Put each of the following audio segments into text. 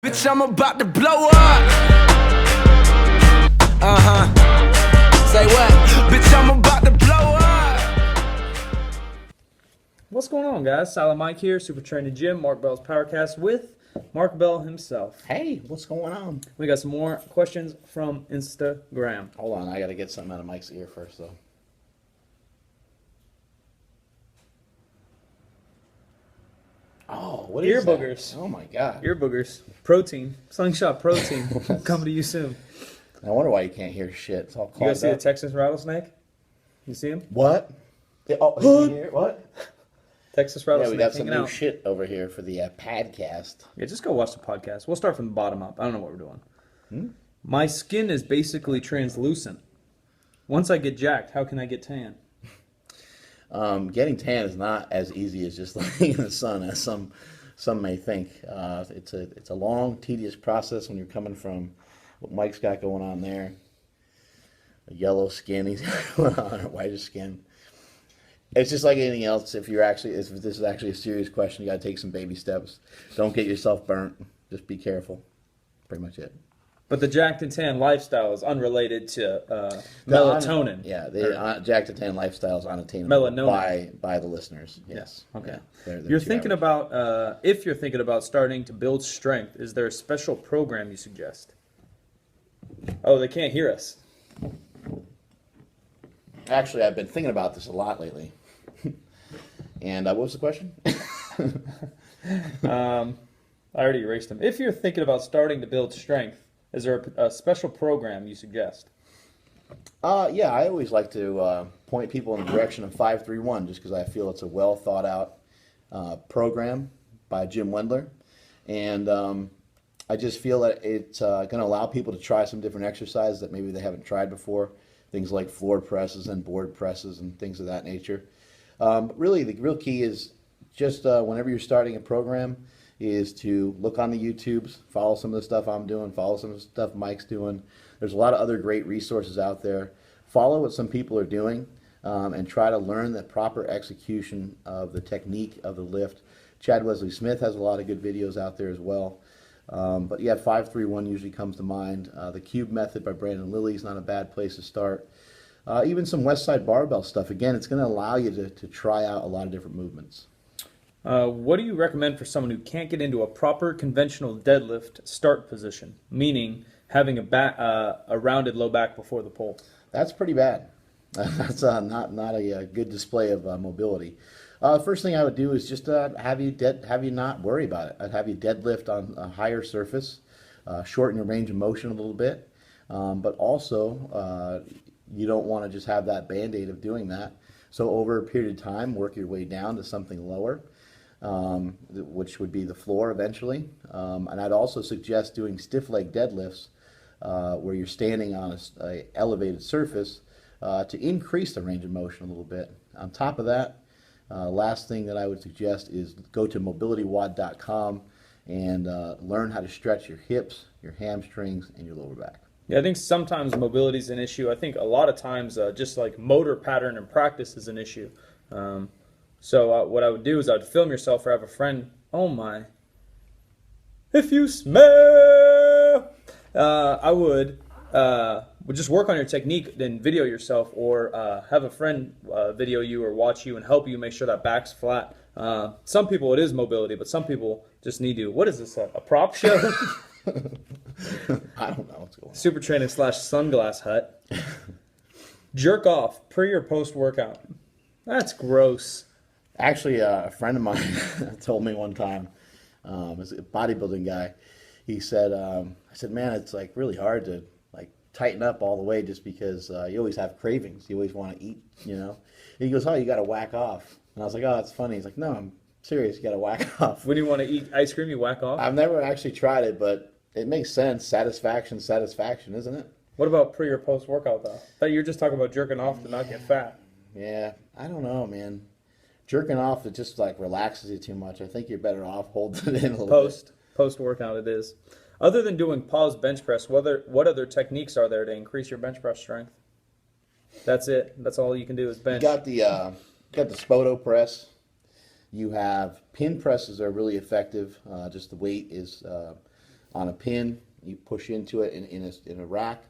Bitch, I'm about to blow up. Say what? Bitch, I'm about to blow up. What's going on, guys? Silent Mike here, Super Training Gym, Mark Bell's Powercast with Mark Bell himself. Hey, what's going on? We got some more questions from Instagram. Hold on, I gotta get something out of Mike's ear first, though. Oh, what Ear is that? boogers. Oh my god. Ear boogers. Protein. Slingshot protein. Coming to you soon. I wonder why you can't hear shit. It's all You guys clogged see the up. Texas rattlesnake? You see him? What? Oh, you hear what? Texas Yeah, rattlesnake we got some hanging new out. shit over here for the podcast. Yeah, just go watch the podcast. We'll start from the bottom up. I don't know what we're doing. My skin is basically translucent. Once I get jacked, how can I get tan? Getting tan is not as easy as just laying in the sun, as some may think. It's a long, tedious process when you're coming from what Mike's got going on there. A yellow skin, he's got going on, a whiter skin. It's just like anything else. If this is actually a serious question, you got to take some baby steps. Don't get yourself burnt. Just be careful. Pretty much it. But the jacked and tan lifestyle is unrelated to melatonin. The Jack to Tan lifestyle is unattainable Melatonin. by the listeners. Yes. Okay. Yeah, they're You're too thinking average. about if you're thinking about starting to build strength, is there a special program you suggest? Oh, they can't hear us. Actually, I've been thinking about this a lot lately. And what was the question? I already erased them. If you're thinking about starting to build strength, is there a special program you suggest? Yeah, I always like to point people in the direction of 531 just because I feel it's a well thought out program by Jim Wendler. And I just feel that it's going to allow people to try some different exercises that maybe they haven't tried before. Things like floor presses and board presses and things of that nature. But really, the real key is just whenever you're starting a program is to look on the YouTubes, follow some of the stuff I'm doing, follow some of the stuff Mike's doing. There's a lot of other great resources out there. Follow what some people are doing and try to learn the proper execution of the technique of the lift. Chad Wesley Smith has a lot of good videos out there as well. But yeah, 531 usually comes to mind. The Cube Method by Brandon Lilly is not a bad place to start. Even some Westside Barbell stuff. Again, it's going to allow you to try out a lot of different movements. What do you recommend for someone who can't get into a proper conventional deadlift start position, meaning having a rounded low back before the pull? That's pretty bad. That's not a good display of mobility. First thing I would do is just have you not worry about it. I'd have you deadlift on a higher surface, shorten your range of motion a little bit, but also you don't want to just have that band-aid of doing that. So over a period of time, work your way down to something lower, which would be the floor eventually. And I'd also suggest doing stiff leg deadlifts where you're standing on a elevated surface to increase the range of motion a little bit. On top of that, last thing that I would suggest is go to mobilitywod.com and learn how to stretch your hips, your hamstrings, and your lower back. Yeah, I think sometimes mobility is an issue. I think a lot of times just like motor pattern and practice is an issue. So what I would do is I would film yourself or have a friend. Oh my. If you smell, I would just work on your technique, then video yourself, or have a friend video you or watch you and help you make sure that back's flat. Some people it is mobility, but some people just need to. What is this? A prop show? I don't know what's going on. Super training / sunglass hut. Jerk off pre or post workout. That's gross. Actually, a friend of mine told me one time, as a bodybuilding guy, he said, I said, man, it's like really hard to like tighten up all the way just because you always have cravings. You always want to eat, you know. And he goes, oh, you got to whack off. And I was like, oh, that's funny. He's like, no, I'm serious. You got to whack off. When you want to eat ice cream, you whack off? I've never actually tried it, but it makes sense. Satisfaction, isn't it? What about pre or post workout though? I thought you were just talking about jerking off to not get fat. Yeah, I don't know, man. Jerking off, it just like relaxes you too much. I think you're better off holding it in a little bit. Post workout it is. Other than doing pause bench press, what other techniques are there to increase your bench press strength? That's it. That's all you can do is bench. You got the Spoto press. You have pin presses are really effective. Just the weight is on a pin. You push into it in a rack,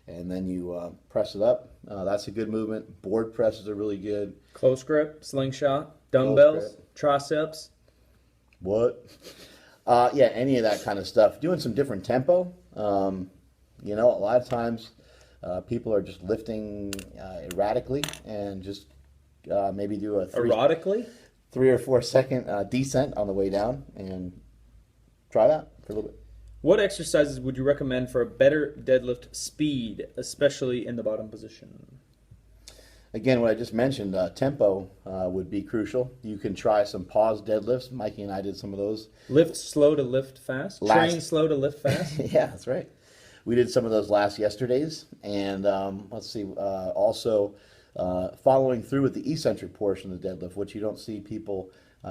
and then you press it up. That's a good movement. Board presses are really good. Close grip, slingshot, dumbbells, triceps. What? Yeah, any of that kind of stuff. Doing some different tempo. You know, a lot of times people are just lifting erratically and just maybe do a Erotically? 3 or 4 second descent on the way down, and try that for a little bit. What exercises would you recommend for a better deadlift speed, especially in the bottom position? Again, what I just mentioned, tempo would be crucial. You can try some pause deadlifts. Mikey and I did some of those. Lift slow to lift fast? Train slow to lift fast? Yeah, that's right. We did some of those yesterdays. And let's see, also following through with the eccentric portion of the deadlift, which you don't see people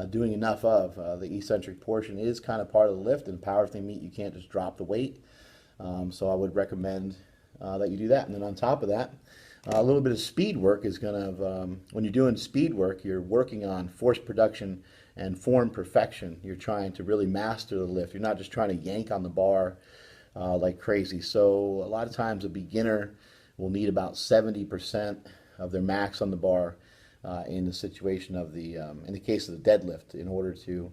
doing enough of. The eccentric portion is kind of part of the lift. In powerlifting meet, you can't just drop the weight. So I would recommend that you do that. And then on top of that, a little bit of speed work is going to, when you're doing speed work, you're working on force production and form perfection. You're trying to really master the lift. You're not just trying to yank on the bar like crazy. So a lot of times a beginner will need about 70% of their max on the bar in the situation of the, in the case of the deadlift, in order to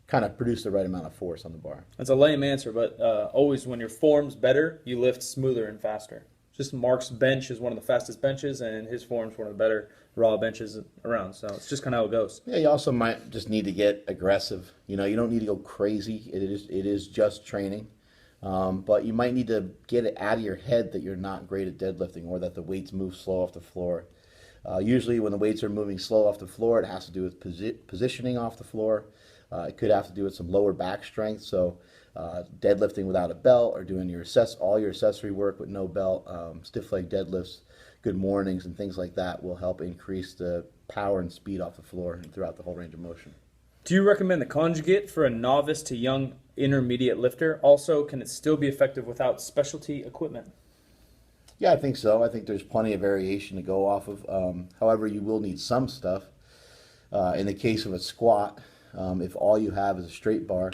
kind of produce the right amount of force on the bar. That's a lame answer, but always when your form's better, you lift smoother and faster. Just Mark's bench is one of the fastest benches, and his form's one of the better raw benches around. So it's just kind of how it goes. Yeah, you also might just need to get aggressive. You know, you don't need to go crazy. It is just training. But you might need to get it out of your head that you're not great at deadlifting, or that the weights move slow off the floor. Usually when the weights are moving slow off the floor, it has to do with positioning off the floor. It could have to do with some lower back strength. So deadlifting without a belt, or doing all your accessory work with no belt, stiff leg deadlifts, good mornings, and things like that will help increase the power and speed off the floor and throughout the whole range of motion. Do you recommend the conjugate for a novice to young intermediate lifter? Also, can it still be effective without specialty equipment? Yeah, I think so. I think there's plenty of variation to go off of. However, you will need some stuff. In the case of a squat, if all you have is a straight bar,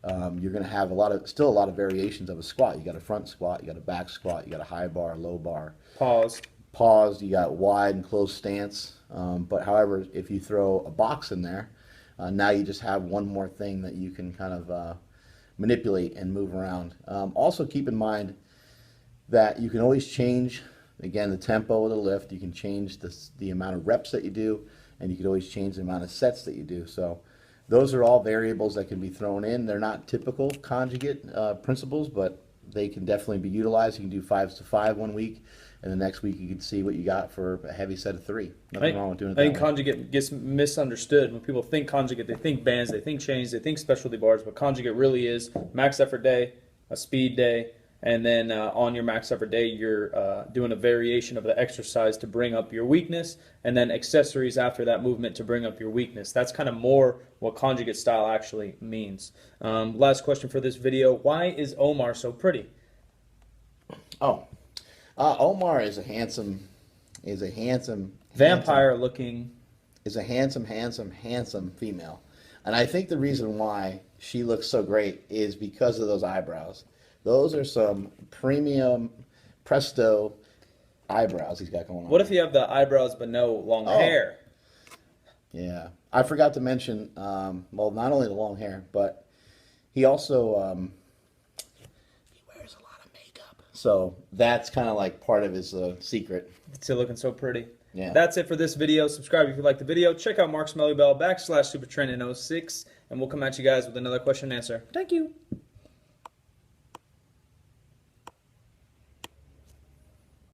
you're going to have still a lot of variations of a squat. You got a front squat, you got a back squat, you got a high bar, low bar. Pause, you got wide and closed stance. But however, if you throw a box in there, now you just have one more thing that you can kind of manipulate and move around. Also keep in mind that you can always change, again, the tempo of the lift. You can change the amount of reps that you do, and you can always change the amount of sets that you do. So those are all variables that can be thrown in. They're not typical conjugate principles, but they can definitely be utilized. You can do 5s to 5 one week, and the next week you can see what you got for a heavy set of 3. Nothing wrong with doing it that way. I think conjugate gets misunderstood. When people think conjugate, they think bands, they think chains, they think specialty bars, but conjugate really is max effort day, a speed day, and then on your max effort day, you're doing a variation of the exercise to bring up your weakness, and then accessories after that movement to bring up your weakness. That's kind of more what conjugate style actually means. Last question for this video. Why is Omar so pretty? Omar is a handsome Vampire-looking. Is a handsome female. And I think the reason why she looks so great is because of those eyebrows. Those are some premium Presto eyebrows he's got going on. What if you have the eyebrows but no long hair? Yeah. I forgot to mention, well, not only the long hair, but he also he wears a lot of makeup. So that's kind of like part of his secret. Still looking so pretty. Yeah. That's it for this video. Subscribe if you like the video. Check out Mark Smelly Bell /SuperTraining06, and we'll come at you guys with another question and answer. Thank you.